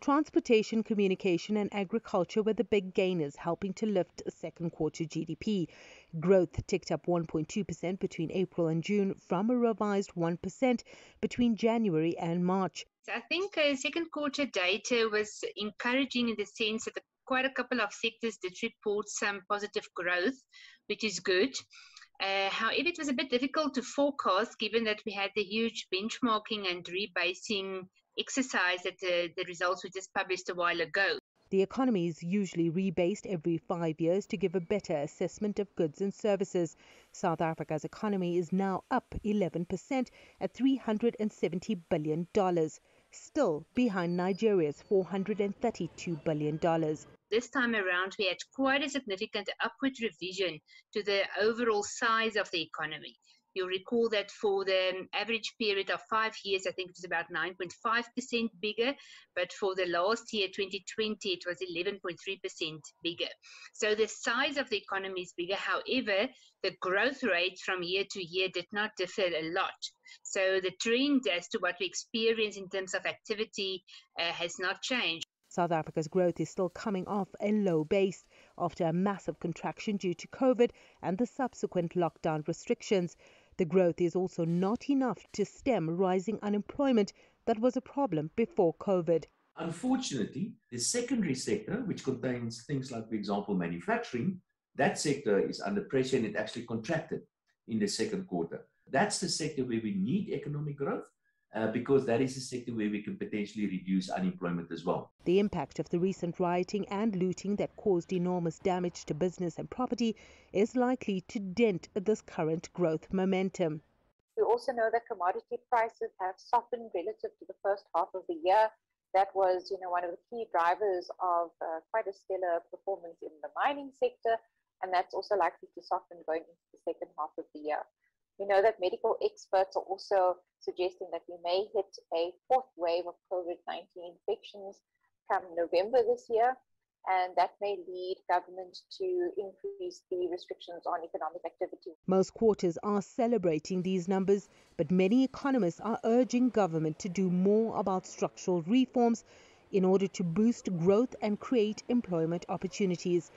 Transportation, communication and agriculture were the big gainers, helping to lift second quarter GDP. Growth ticked up 1.2% between April and June from a revised 1% between January and March. I think second quarter data was encouraging in the sense that quite a couple of sectors did report some positive growth, which is good. However, it was a bit difficult to forecast given that we had the huge benchmarking and rebasing exercise that the results we just published a while ago. The economy is usually rebased every 5 years to give a better assessment of goods and services. South Africa's economy is now up 11% at $370 billion, still behind Nigeria's $432 billion. This time around, we had quite a significant upward revision to the overall size of the economy. You'll recall that for the average period of 5 years, I think it was about 9.5% bigger, but for the last year, 2020, it was 11.3% bigger. So the size of the economy is bigger. However, the growth rate from year to year did not differ a lot. So the trend as to what we experience in terms of activity has not changed. South Africa's growth is still coming off a low base after a massive contraction due to COVID and the subsequent lockdown restrictions. The growth is also not enough to stem rising unemployment that was a problem before COVID. Unfortunately, the secondary sector, which contains things like, for example, manufacturing, that sector is under pressure and it actually contracted in the second quarter. That's the sector where we need economic growth. Because that is a sector where we can potentially reduce unemployment as well. The impact of the recent rioting and looting that caused enormous damage to business and property is likely to dent this current growth momentum. We also know that commodity prices have softened relative to the first half of the year. That was, one of the key drivers of quite a stellar performance in the mining sector, and that's also likely to soften going into the second half of the year. We know that medical experts are also suggesting that we may hit a fourth wave of COVID-19 infections come November this year, and that may lead government to increase the restrictions on economic activity. Most quarters are celebrating these numbers, but many economists are urging government to do more about structural reforms in order to boost growth and create employment opportunities.